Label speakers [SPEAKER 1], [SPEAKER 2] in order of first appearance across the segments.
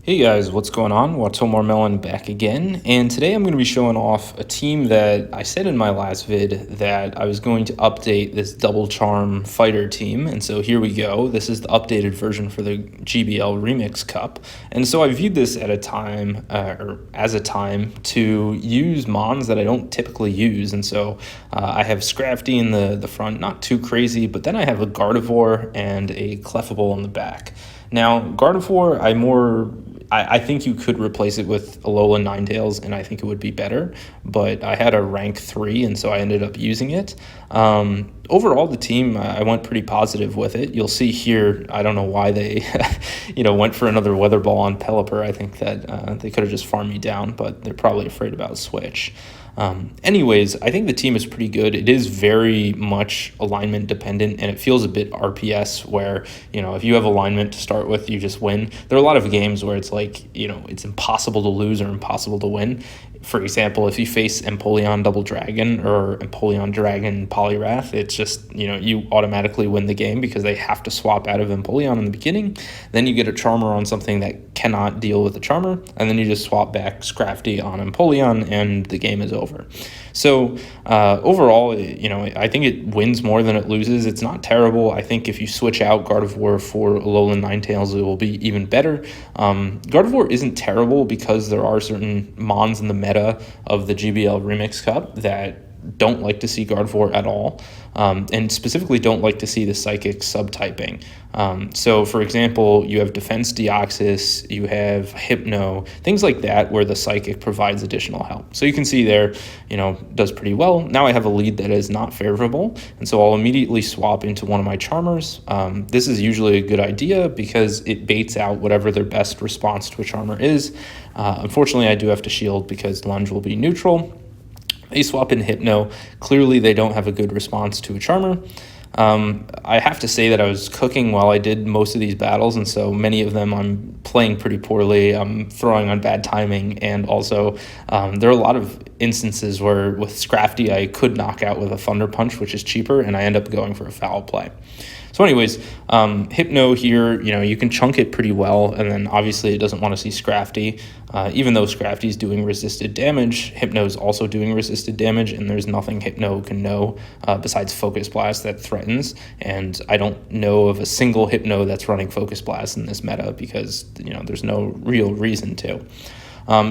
[SPEAKER 1] Hey guys, what's going on? More Melon back again, and today I'm going to be showing off a team that I said in my last vid that I was going to update this double charm fighter team, and so here we go. This is the updated version for the GBL Remix Cup, and so I viewed this at a time, or as a time, to use mons that I don't typically use, and so I have Scrafty in the front, not too crazy, but then I have a Gardevoir and a Clefable in the back. Now, Gardevoir, I think you could replace it with Alola Ninetales, and I think it would be better, but I had a rank 3, and so I ended up using it. Overall, the team, I went pretty positive with it. You'll see here, I don't know why they went for another Weather Ball on Pelipper. I think that they could have just farmed me down, but they're probably afraid about Switch. Anyways, I think the team is pretty good. It is very much alignment dependent, and it feels a bit RPS where, if you have alignment to start with, you just win. There are a lot of games where it's like, it's impossible to lose or impossible to win. For example, if you face Empoleon Double Dragon or Empoleon Dragon Poliwrath, it's just, you automatically win the game because they have to swap out of Empoleon in the beginning. Then you get a Charmer on something that cannot deal with the Charmer, and then you just swap back Scrafty on Empoleon, and the game is over. So overall, I think it wins more than it loses. It's not terrible. I think if you switch out Gardevoir for Alolan Ninetales, it will be even better. Gardevoir isn't terrible because there are certain mons in the meta of the GBL Remix Cup that don't like to see Gardevoir at all, and specifically don't like to see the Psychic subtyping. So, for example, you have Defense Deoxys, you have Hypno, things like that where the Psychic provides additional help. So you can see there, does pretty well. Now I have a lead that is not favorable, and so I'll immediately swap into one of my Charmers. This is usually a good idea because it baits out whatever their best response to a Charmer is. Unfortunately, I do have to shield because Lunge will be neutral. They swap in Hypno. Clearly, they don't have a good response to a Charmer. I have to say that I was cooking while I did most of these battles, and so many of them I'm playing pretty poorly. I'm throwing on bad timing, and also there are a lot of instances where with Scrafty I could knock out with a Thunder Punch, which is cheaper, and I end up going for a foul play. So anyways, Hypno here, you can chunk it pretty well, and then obviously it doesn't want to see Scrafty. Even though Scrafty's doing resisted damage, Hypno's also doing resisted damage, and there's nothing Hypno can know besides Focus Blast that threatens, and I don't know of a single Hypno that's running Focus Blast in this meta because, there's no real reason to.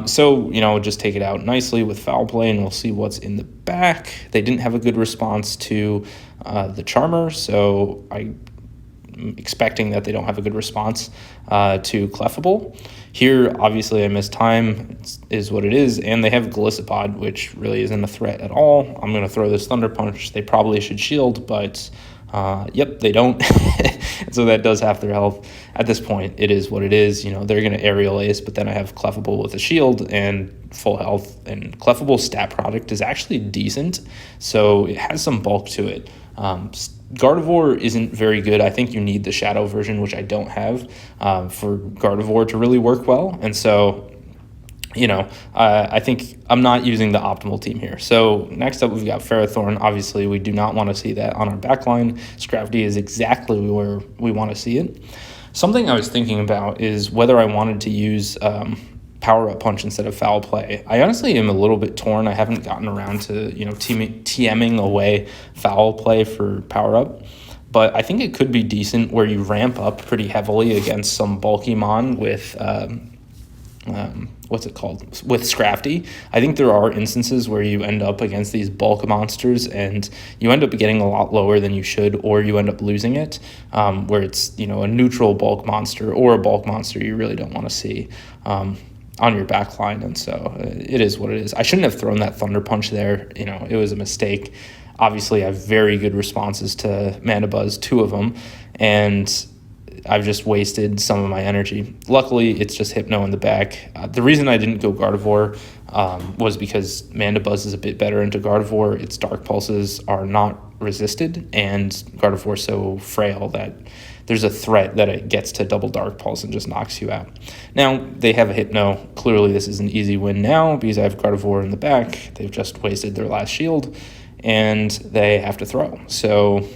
[SPEAKER 1] So, just take it out nicely with Foul Play, and we'll see what's in the back. They didn't have a good response to the Charmer, so I'm expecting that they don't have a good response to Clefable. Here, obviously, I missed time, is what it is, and they have Golisopod, which really isn't a threat at all. I'm going to throw this Thunder Punch. They probably should shield, but yep, they don't. So that does half their health. At this point, it is what it is. They're going to Aerial Ace, but then I have Clefable with a shield and full health, and Clefable's stat product is actually decent, so it has some bulk to it. Gardevoir isn't very good. I think you need the Shadow version, which I don't have, for Gardevoir to really work well, and so I think I'm not using the optimal team here. So next up, we've got Ferrothorn. Obviously, we do not want to see that on our backline. Scrafty is exactly where we want to see it. Something I was thinking about is whether I wanted to use Power-Up Punch instead of Foul Play. I honestly am a little bit torn. I haven't gotten around to, TMing away Foul Play for Power-Up. But I think it could be decent where you ramp up pretty heavily against some bulky mon with with Scrafty. I think there are instances where you end up against these bulk monsters and you end up getting a lot lower than you should, or you end up losing it, where it's, a neutral bulk monster or a bulk monster you really don't want to see on your back line. And so it is what it is. I shouldn't have thrown that Thunder Punch there. It was a mistake. Obviously, I have very good responses to Mana Buzz, 2 of them, and I've just wasted some of my energy. Luckily, it's just Hypno in the back. The reason I didn't go Gardevoir was because Mana Buzz is a bit better into Gardevoir. Its Dark Pulses are not resisted, and Gardevoir is so frail that there's a threat that it gets to double Dark Pulse and just knocks you out. Now, they have a Hypno. Clearly, this is an easy win now because I have Gardevoir in the back. They've just wasted their last shield, and they have to throw. So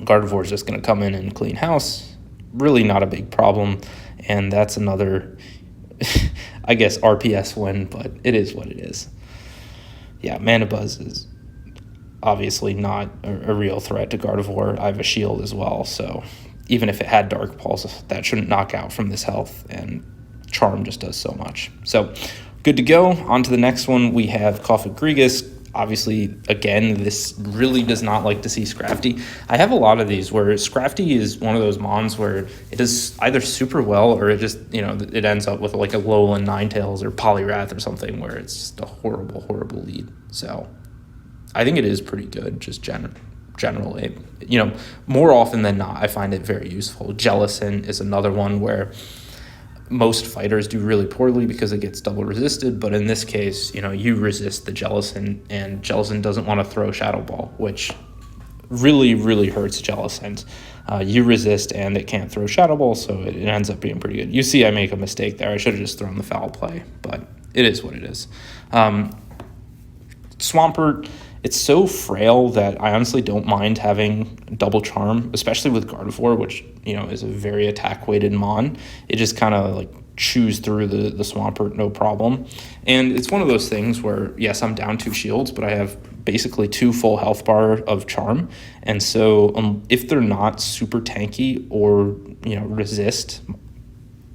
[SPEAKER 1] Gardevoir is just going to come in and clean house. Really not a big problem. and that's another, I guess, RPS win, but it is what it is. Yeah, Mana Buzz is obviously not a real threat to Gardevoir. I have a shield as well, so even if it had Dark Pulse, that shouldn't knock out from this health, and Charm just does so much. So good to go. On to the next one. We have Cofagrigus. Obviously, again, this really does not like to see Scrafty. I have a lot of these where Scrafty is one of those mons where it does either super well or it just, it ends up with like a Alolan Ninetales or Poliwrath or something where it's just a horrible, horrible lead. So I think it is pretty good, just generally. More often than not, I find it very useful. Jellicent is another one where most fighters do really poorly because it gets double resisted, but in this case, you resist the Jellicent, and Jellicent doesn't want to throw Shadow Ball, which really, really hurts Jellicent. You resist, and it can't throw Shadow Ball, so it ends up being pretty good. You see I make a mistake there. I should have just thrown the foul play, but it is what it is. Swampert, it's so frail that I honestly don't mind having double charm, especially with Gardevoir, which, is a very attack-weighted mon. It just kind of like chews through the Swampert, no problem. And it's one of those things where, yes, I'm down 2 shields, but I have basically 2 full health bar of charm. And so if they're not super tanky or, resist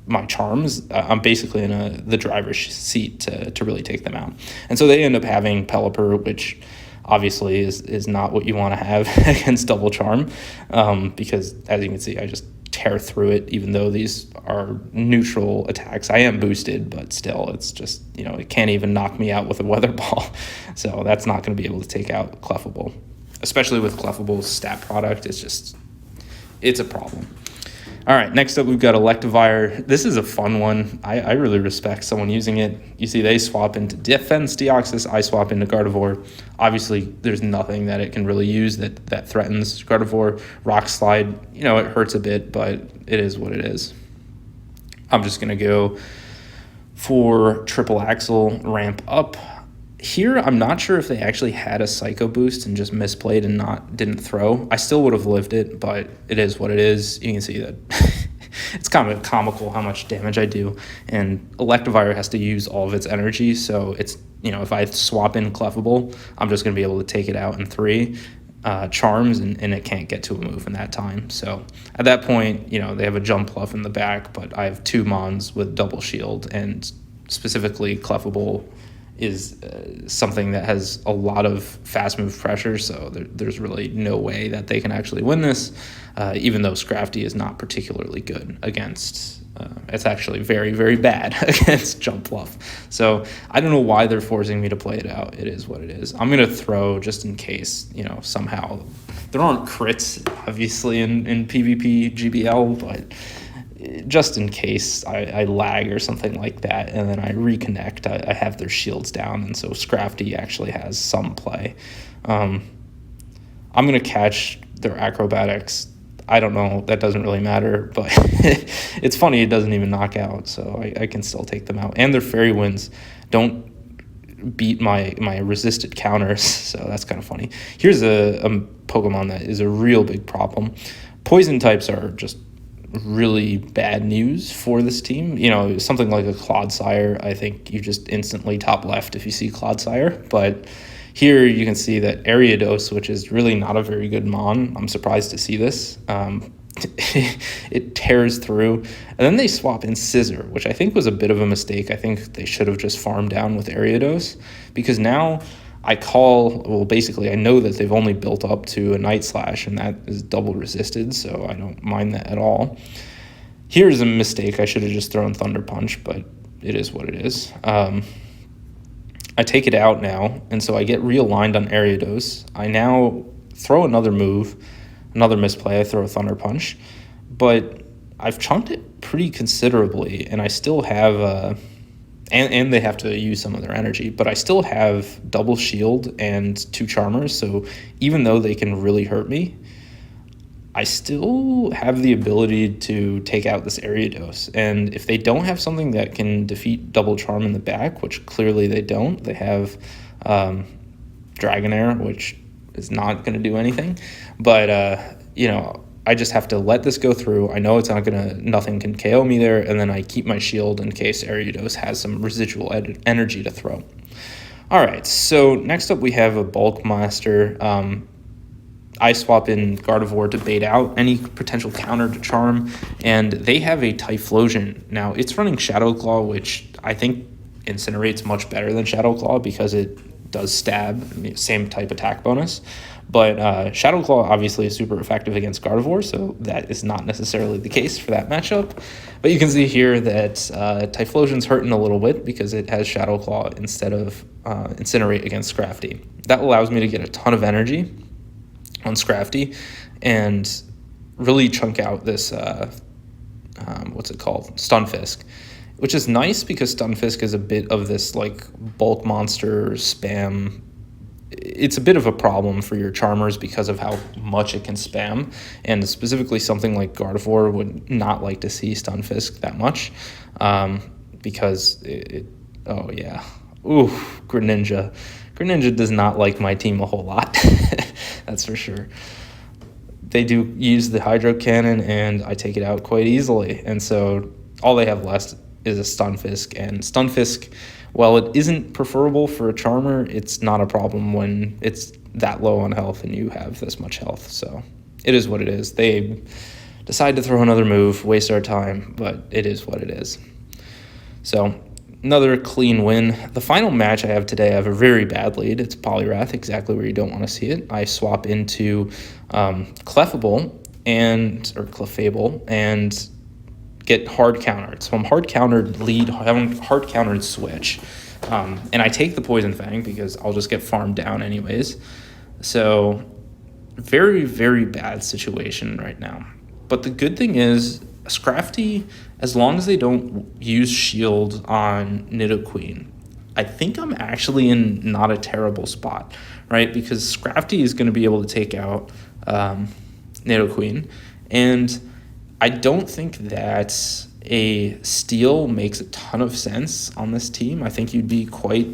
[SPEAKER 1] my charms, I'm basically in the driver's seat to really take them out. And so they end up having Pelipper, which obviously is not what you want to have against double charm, because as you can see, I just tear through it, even though these are neutral attacks. I am boosted, but still, it's just, it can't even knock me out with a weather ball. So that's not going to be able to take out Clefable, especially with Clefable's stat product. It's a problem. All right, next up we've got Electivire. This is a fun one. I really respect someone using it. You see they swap into Defense Deoxys, I swap into Gardevoir. Obviously, there's nothing that it can really use that threatens Gardevoir. Rock Slide, it hurts a bit, but it is what it is. I'm just going to go for Triple Axle, ramp up. Here, I'm not sure if they actually had a Psycho Boost and just misplayed and didn't throw. I still would have lived it, but it is what it is. You can see that it's kind of comical how much damage I do. And Electivire has to use all of its energy, so it's, if I swap in Clefable, I'm just going to be able to take it out in 3 charms, and it can't get to a move in that time. So at that point, they have a Jump Pluff in the back, but I have 2 mons with double shield, and specifically Clefable is something that has a lot of fast move pressure, so there's really no way that they can actually win this, even though Scrafty is not particularly good against, it's actually very, very bad against Jump Pluff. So I don't know why they're forcing me to play it out. It is what it is. I'm going to throw just in case, somehow. There aren't crits, obviously, in PvP GBL, but just in case I lag or something like that, and then I reconnect, I have their shields down, and so Scrafty actually has some play. I'm going to catch their acrobatics. I don't know, that doesn't really matter, but it's funny, it doesn't even knock out, so I can still take them out. And their Fairy Winds don't beat my resisted counters, so that's kind of funny. Here's a Pokemon that is a real big problem. Poison types are just really bad news for this team. Something like a Clodsire, I think you just instantly top left if you see Clodsire, but here you can see that Ariados, which is really not a very good mon, I'm surprised to see this, it tears through, and then they swap in Scissor, which I think was a bit of a mistake. I think they should have just farmed down with Ariados, because now I basically I know that they've only built up to a Night Slash, and that is double resisted, so I don't mind that at all. Here's a mistake. I should have just thrown Thunder Punch, but it is what it is. I take it out now, and so I get realigned on Ariados. I now throw another move, another misplay. I throw a Thunder Punch, but I've chunked it pretty considerably, and I still have and they have to use some of their energy, but I still have double shield and 2 charmers, so even though they can really hurt me, I still have the ability to take out this Ariados. And if they don't have something that can defeat double charm in the back, which clearly they don't, they have Dragonair, which is not going to do anything, but I just have to let this go through. I know it's not nothing can KO me there, and then I keep my shield in case Ariados has some residual energy to throw. All right, so next up we have a Bulk Master. I swap in Gardevoir to bait out any potential counter to Charm, and they have a Typhlosion. Now, it's running Shadow Claw, which I think incinerates much better than Shadow Claw because it does stab, same type attack bonus. But Shadow Claw obviously is super effective against Gardevoir, so that is not necessarily the case for that matchup. But you can see here that Typhlosion's hurting a little bit because it has Shadow Claw instead of Incinerate against Scrafty. That allows me to get a ton of energy on Scrafty and really chunk out this Stunfisk, which is nice because Stunfisk is a bit of this like bulk monster spam. It's a bit of a problem for your Charmers because of how much it can spam, and specifically something like Gardevoir would not like to see Stunfisk that much because Greninja. Greninja does not like my team a whole lot. That's for sure. They do use the Hydro Cannon, and I take it out quite easily. And so all they have left is a Stunfisk. And Stunfisk, while it isn't preferable for a Charmer, it's not a problem when it's that low on health and you have this much health. So it is what it is. They decide to throw another move, waste our time, but it is what it is. So another clean win. The final match I have today, I have a very bad lead. It's Poliwrath, exactly where you don't want to see it. I swap into Clefable or Clefable and get hard countered. So I'm hard countered lead, I'm hard countered switch. And I take the Poison Fang because I'll just get farmed down anyways. So very, very bad situation right now. But the good thing is, Scrafty, as long as they don't use shield on Nidoqueen, I think I'm actually in not a terrible spot, right? Because Scrafty is going to be able to take out Nidoqueen, and I don't think that a steal makes a ton of sense on this team. I think you'd be quite,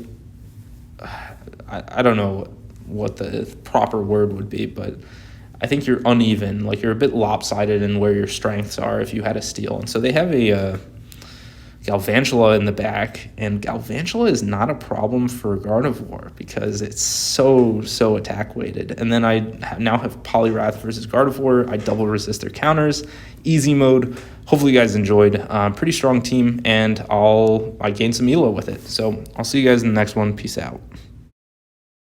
[SPEAKER 1] I don't know what the proper word would be, but I think you're uneven, like you're a bit lopsided in where your strengths are if you had a steal. And so they have a Galvantula in the back, and Galvantula is not a problem for Gardevoir because it's so attack weighted. And then I now have Poliwrath versus Gardevoir. I double resist their counters, easy mode. Hopefully you guys enjoyed. Pretty strong team, and I gained some elo with it. So I'll see you guys in the next one. Peace out.